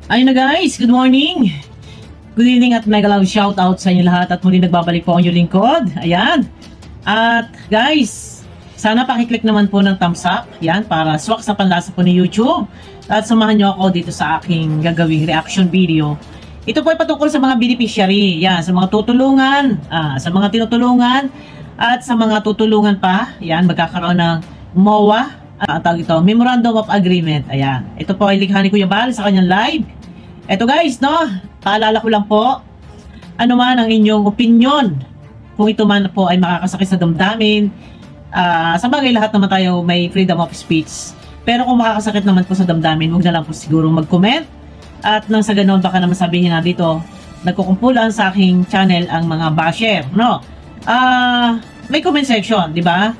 Ayun na guys, good morning! Good evening at mega love shoutout sa inyo lahat at muli nagbabalik po ang inyong lingkod. Ayan. At guys, sana pakiclick naman po ng thumbs up. Yan, para swak sa panlasa po ni YouTube. At samahan nyo ako dito sa aking gagawing reaction video. Ito po ay patungkol sa mga beneficiary. Yan, sa mga tutulungan, sa mga tinutulungan, at sa mga tutulungan pa. Yan, magkakaroon ng MOA. Tawag ito, Memorandum of Agreement. Ayan. Ito po ay likha ni Kuya Bal sa kanyang live. Ito guys, no? Paalala ko lang po, ano man ang inyong opinion, kung ito man po ay makakasakit sa damdamin, sa bagay lahat naman tayo may freedom of speech. Pero kung makakasakit naman po sa damdamin, huwag na lang po siguro mag-comment. At nang sa ganoon, baka naman sabihin na dito, nagkukumpulan sa aking channel ang mga basher, no? May comment section, di ba?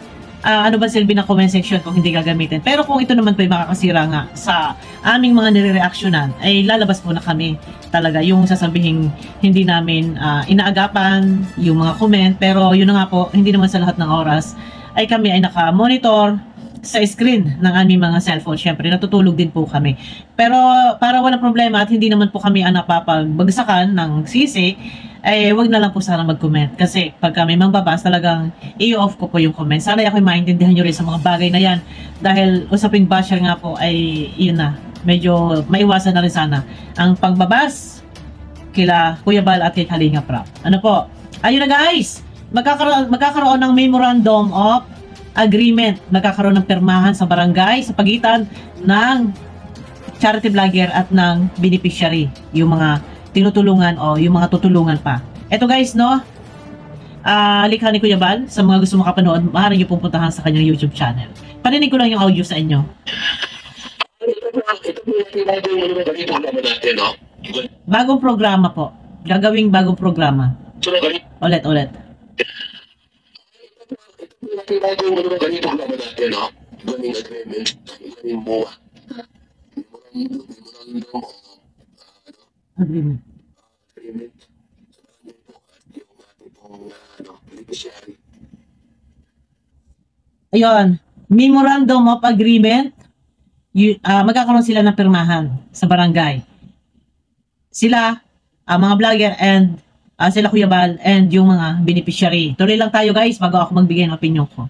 Ano ba silbi ng comment section kung hindi gagamitin? Pero kung ito naman po ay makakasira nga sa aming mga nire-reactionan, ay lalabas po na kami talaga yung sasabihin hindi namin inaagapan yung mga comment. Pero yun na nga po, hindi naman sa lahat ng oras ay kami ay naka-monitor sa screen ng aming mga cellphone. Syempre, natutulog din po kami. Pero para walang problema at hindi naman po kami ang napapagbagsakan ng sisi, eh wag na lang po sana mag-comment. Kasi pag kami mangbabas, talagang i-off ko po yung comment. Sana ako'y maintindihan nyo rin sa mga bagay na yan. Dahil usaping basher nga po ay yun na. Medyo maiwasan na rin sana ang pagbabas kila Kuya Bal at kay Kalinga Prap. Ano po? Ayun na guys! Magkakaroon ng Memorandum of Agreement. Magkakaroon ng permahan sa barangay sa pagitan ng charity vlogger at ng beneficiary. Yung mga tinutulungan o yung mga tutulungan pa. Eto guys, no? Likha ni Kuya Bal. Sa mga gusto makapanood, maaari nyo pupuntahan sa kanyang YouTube channel. Parinig ko lang yung audio sa inyo. Bagong programa po. Gagawing bagong programa. Ulit. Ganito naman natin, no? Ganning agreement, ganning MOA. Memorandum of Agreement. agreement sa barangay po at yung ating pong beneficiary. Ayun. Memorandum of Agreement. Magkakaroon sila ng pirmahan sa barangay. Sila, mga vlogger and sila Kuya Bal and yung mga beneficiary. Tuloy lang tayo guys bago ako magbigay ng opinion ko.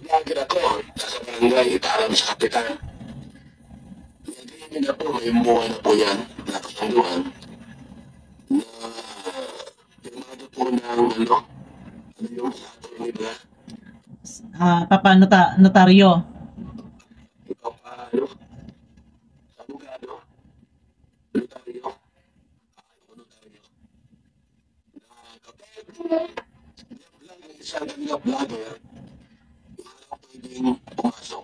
Vlogger ako sa barangay, ipaalam sa kapitan. May na po, may MOA na po yan, nakasunduan, na pirmado po ng ano yung sa attorney ba? Notaryo. Paano? Abogado? Notaryo? Notaryo. Na kapag lang ang isang mga vlogger, hindi pwedeng pumasok.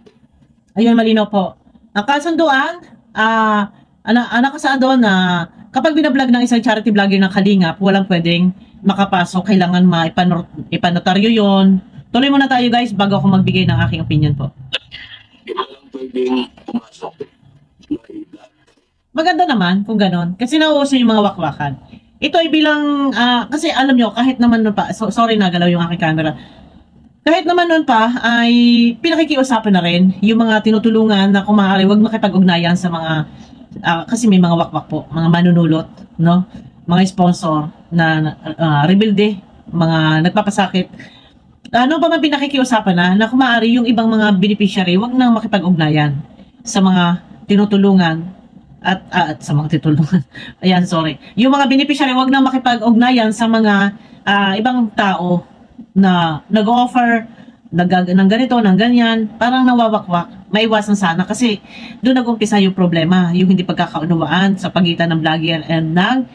Ayun, malinaw po. Ang kasunduan, nakasaan doon na kapag binablog ng isang charity vlogger ng Kalingap, walang pwedeng makapasok. Kailangan ipanotaryo yon. Tuloy muna tayo guys bago ako magbigay ng aking opinion po. Walang pwedeng pumasok. Maganda naman kung ganon. Kasi nauuso yung mga wakwakan. Ito ay bilang, kasi alam nyo, kahit naman nun pa, sorry nagalaw yung aking camera. Kahit naman nun pa, ay pinakikiusapan na rin yung mga tinutulungan na kung maaari, huwag makipag-ugnayan sa mga, kasi may mga wakwak po, mga manunulot, no? Mga sponsor na rebuilde, mga nagpapasakit. Ano pa man pinakikiusapan na kung maaari yung ibang mga beneficiary, huwag nang makipag-ugnayan sa mga tinutulungan at sa mga tinutulungan. Ayan, sorry. Yung mga beneficiary, huwag nang makipag-ugnayan sa mga ibang tao na nag-offer ng ganito, ng ganyan, parang nawawakwak. Maiwasan sana kasi doon nag-umpisa yung problema, yung hindi pagkakaunawaan sa pagitan ng vlogger and ng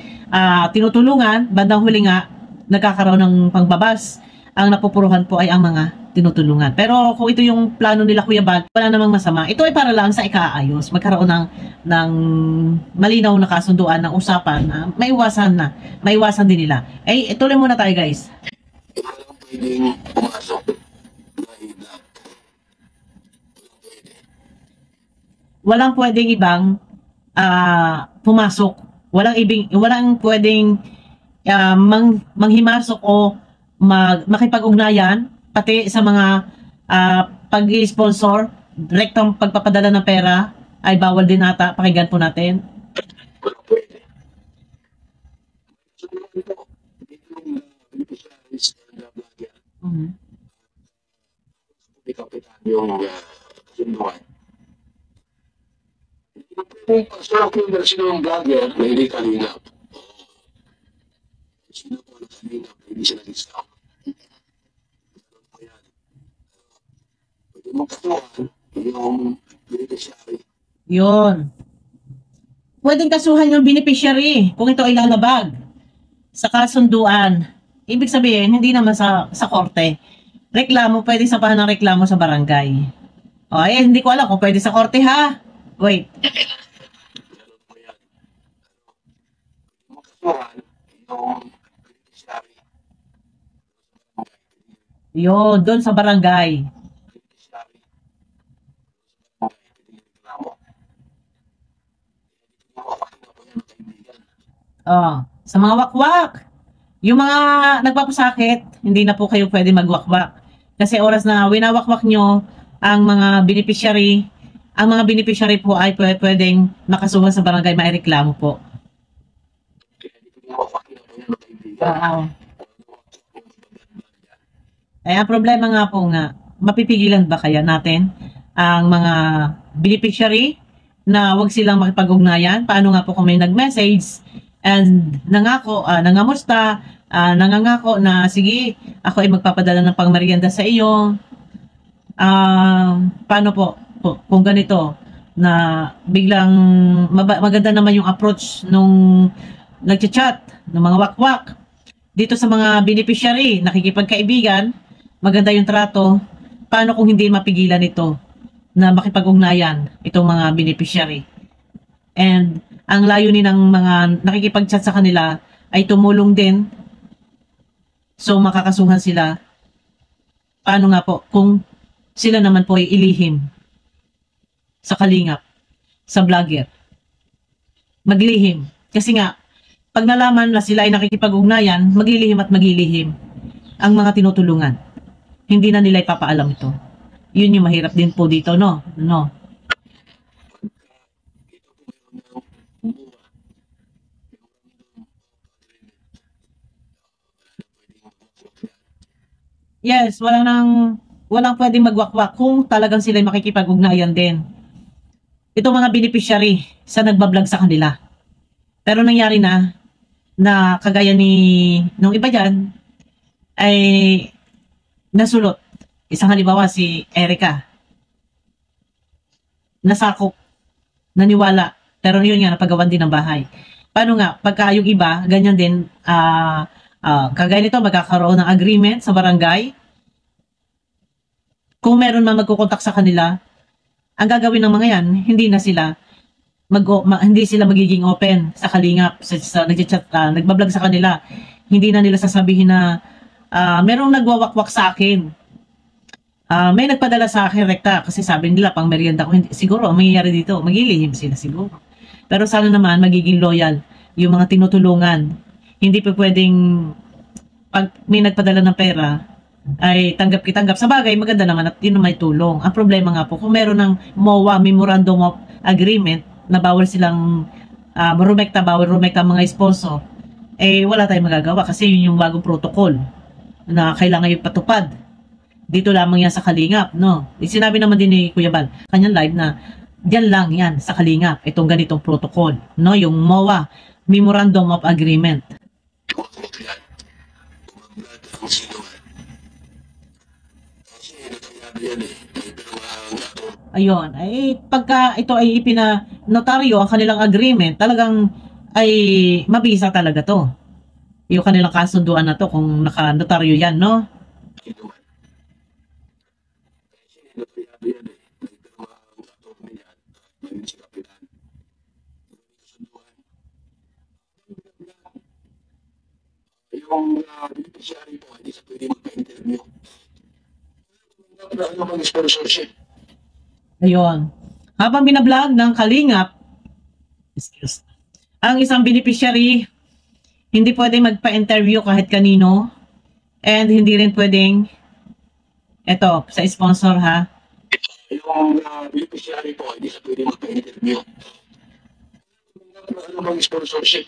tinutulungan. Bandang huli nga, nagkakaroon ng pangbabas. Ang napupuruhan po ay ang mga tinutulungan. Pero kung ito yung plano nila Kuya Bal, wala namang masama. Ito ay para lang sa ikaayos. Magkaroon ng malinaw na kasunduan ng usapan na maiwasan din nila. Tuloy muna tayo guys. Walang pwedeng pumasok. Walang pwedeng ibang pumasok. Walang pwedeng manghimasok o makipag-ugnayan pati sa mga pag-sponsor, direktang pagpapadala ng pera ay bawal din ata. Pakinggan po natin. Wala pwede. So, ito, yung beneficiaries na vlogger, Mhm. may kapitan yung kasunduan. Kung pasok yung version ng vlogger na hindi kalingap, sino po na kalingap na hindi siya nag-discount? Ganun po yan. Pwede mong katuhan yung beneficiary. Yun. Pwedeng kasuhan yung beneficiary kung ito ay lalabag sa kasunduan. Ibig sabihin, hindi naman sa korte. Reklamo, pwede sapahan ng reklamo sa barangay. O, hindi ko alam kung pwede sa korte ha. Wait. Ganun po yan. Pwede mong katuhan yung beneficiary. Yun, doon sa barangay. Beneficiary. Pwede reklamo. Makapakin na po yan ng kaibigan. Sa mga wakwak. Yung mga nagpapasakit, hindi na po kayo pwede magwakwak. Kasi oras na winawakwak nyo ang mga beneficiary po ay pwedeng makasuhan sa barangay, maireklamo po. Kaya hindi ko makapakin na po yan ng kaibigan. Oo. Ang problema nga po nga, mapipigilan ba kaya natin ang mga beneficiary na wag silang makipag-ugnayan? Paano nga po kung may nag-message and nangamusta, nangangako na sige, ako ay magpapadala ng pangmerienda sa iyo. Paano po kung ganito na biglang maganda naman yung approach nung nagchat-chat ng mga wakwak dito sa mga beneficiary, nakikipagkaibigan, maganda yung trato. Paano kung hindi mapigilan ito na makipag-ugnayan itong mga beneficiary? And ang layunin ng mga nakikipag-chat sa kanila ay tumulong din. So makakasuhan sila. Paano nga po kung sila naman po ay ilihim sa kalingap, sa vlogger? Maglihim. Kasi nga, pag nalaman na sila ay nakikipag-ugnayan, maglilihim at maglilihim ang mga tinutulungan. Hindi na nila ipapaalam ito. Yun yung mahirap din po dito, no? No. Yes, walang pwedeng magwakwak kung talagang sila makikipag-ugnayan din. Ito mga beneficiary sa nagbablog sa kanila. Pero nangyari na kagaya nung iba dyan ay nasulot. Isang halimbawa si Erica. Nasakop, naniwala, pero yun nga napagawan din ng bahay. Paano nga pagka yung iba ganyan din, kagaya nito magkakaroon ng agreement sa barangay. Kung meron man magkukontak sa kanila, ang gagawin ng mga yan, hindi sila magiging open sa kalingap, sa nagchat, nagbablog sa kanila. Hindi na nila sasabihin na merong nagwawakwak sa akin. May nagpadala sa akin rekta kasi sabi nila pang merienda ko. Hindi, siguro ang mangyayari dito, magilihim sila siguro. Pero sana naman magiging loyal yung mga tinutulungan. Hindi pa pwedeng pag may nagpadala ng pera ay tanggap sa bagay, maganda naman at yun may tulong. Ang problema nga po, kung meron ng MOA, Memorandum of Agreement, na bawal silang bawal rumekta mga sponsor, wala tayong magagawa kasi yun yung bagong protocol na kailangan yung patupad. Dito lamang yan sa Kalingap, no? Sinabi naman din ni Kuya Bal, kanyang live na diyan lang yan sa Kalingap, itong ganitong protocol, no? Yung MOA, Memorandum of Agreement. Ang sino man. Kasi nagkayari yan may dalawang Ayun, pagka ito ay ipina-notaryo ang kanilang agreement, talagang ay mabisa talaga to. Yung kanilang kasunduan na to kung naka-notaryo yan, no? sino man. Kasi nagkayari yan may dalawang attorney yan. May si Kapitan. Kasunduan. Yung beneficiary po, hindi sa pwede magpa-interview. Wala namang sponsorship. Ayun. Habang binablog ng Kalingap, ang isang beneficiary, hindi pwedeng magpa-interview kahit kanino, and hindi rin pwedeng, eto, sa sponsor ha, Yung yung beneficiary po, hindi siya pwede magpa-interview. Ano bang sponsorship?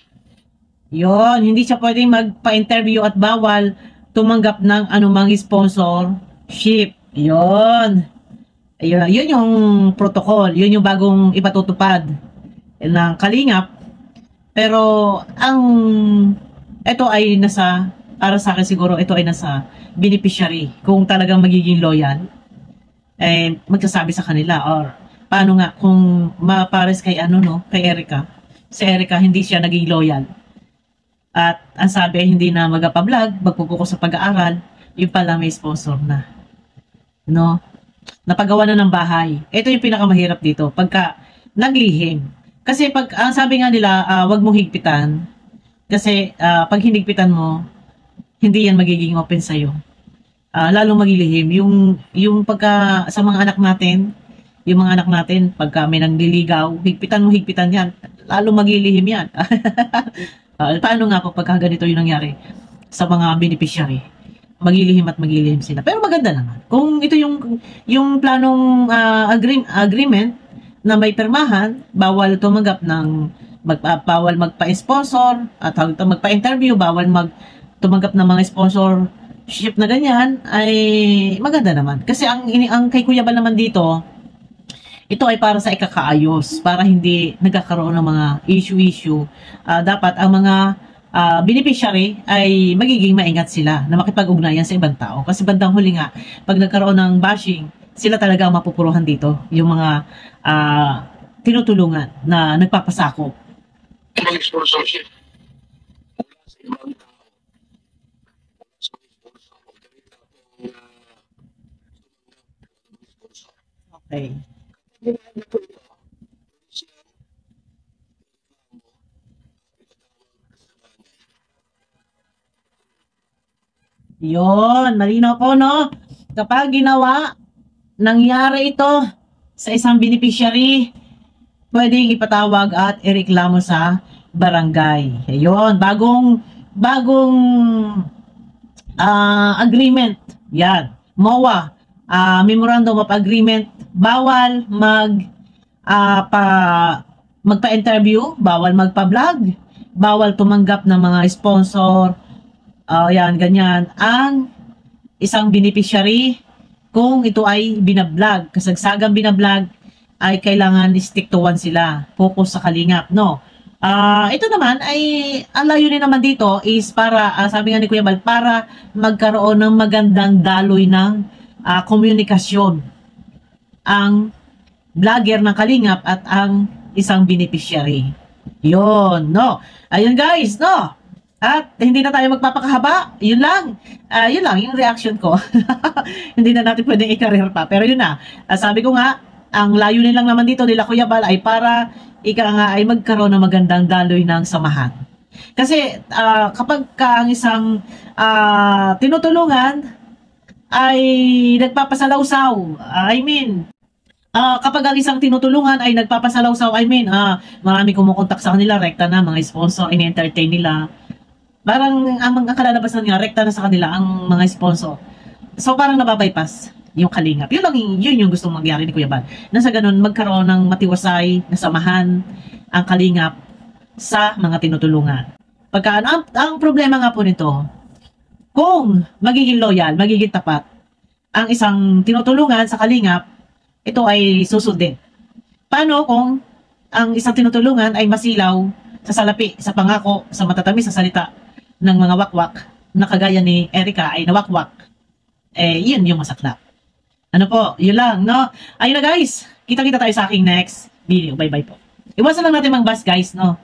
Yon, hindi siya pwedeng magpa-interview at bawal tumanggap ng anumang sponsorship. Yon. Ayun, yun yung protocol, yun yung bagong ipatutupad ng Kalingap. Pero ang ito ay nasa, para sa akin siguro, ito ay nasa beneficiary. Kung talagang magiging loyal, eh, magsasabi sa kanila. Or paano nga kung mapares kay ano no, kay Erica. Si Erica hindi siya naging loyal. At ang sabi hindi na magpa-vlog, magpupuko sa pag-aaral, yung pala may sponsor na. No? Napagawa na ng bahay. Ito yung pinakamahirap dito. Pagka naglihim. Kasi pag, ang sabi nga nila, wag mong higpitan. Kasi pag hinigpitan mo, hindi yan magiging open sa'yo. Lalong maglilihim. Yung pagka sa mga anak natin, yung mga anak natin, pagka may nangliligaw, higpitan mo, higpitan yan. Lalong maglilihim yan. Paano nga po pagka ganito yung nangyari sa mga beneficiary? Maglilihim at maglilihim sila. Pero maganda naman. Kung ito yung planong agreement na may permahan, bawal tumanggap ng bawal magpa-sponsor at magpa-interview, bawal tumanggap ng mga sponsorship na ganyan, ay maganda naman. Kasi ang kay Kuya Bal naman dito, ito ay para sa ikakaayos, para hindi nagkakaroon ng mga issue-issue. Dapat ang mga beneficiary ay magiging maingat sila na makipag-ugnayan sa ibang tao. Kasi bandang huli nga, pag nagkaroon ng bashing, sila talaga ang mapupuruhan dito. Yung mga tinutulungan na nagpapasakop. Ibang sponsorship. Sa ibang tao. Sa sponsor. Okay. Yon, malinaw po, no? Kapag nangyari ito sa isang beneficiary, pwedeng ipatawag at ireklamo sa barangay. Ayun, bagong agreement. Yan. MOA, Memorandum of Agreement, bawal magpa-interview, bawal magpa-vlog, bawal tumanggap ng mga sponsor, yan, ganyan. Ang isang beneficiary, kung ito ay binablog, kasagsagang binablog, ay kailangan stick to one sila. Focus sa Kalingap, no? Ito naman ay, ang layunin naman dito is para, sabi nga ni Kuya Bal, para magkaroon ng magandang daloy ng komunikasyon ang vlogger ng Kalingap at ang isang beneficiary. Yun, no? Ayun guys, no? At hindi na tayo magpapakahaba. Yun lang. Yun lang, yung reaction ko. Hindi na natin pwedeng i-career pa. Pero yun na. Sabi ko nga, ang layunin lang naman dito nila Kuya Bal ay para ay magkaroon ng magandang daloy ng samahan. Kasi kapag ang isang tinutulungan ay nagpapasalawsaw, kapag ang isang tinutulungan ay nagpapasalawsaw, marami kumukontak sa kanila, rekta na, mga sponsor, ini-entertain nila. Parang ang kalalabasan nga, rekta na sa kanila ang mga sponsor. So parang nababypass yung Kalingap. Yun yung gustong mangyari ni Kuya Bal. Nasa ganun, magkaroon ng matiwasay na samahan ang Kalingap sa mga tinutulungan. Pagka, ang problema nga po nito, kung magiging loyal, magiging tapat, ang isang tinutulungan sa Kalingap, ito ay susundin. Paano kung ang isang tinutulungan ay masilaw sa salapi, sa pangako, sa matatamis, sa salita ng mga wakwak na kagaya ni Erica ay nawakwak? Yun yung masaklap. Ano po, yun lang, no? Ayun na guys, kita-kita tayo sa aking next video. Bye-bye po. Iwasan lang natin mang bus guys, no?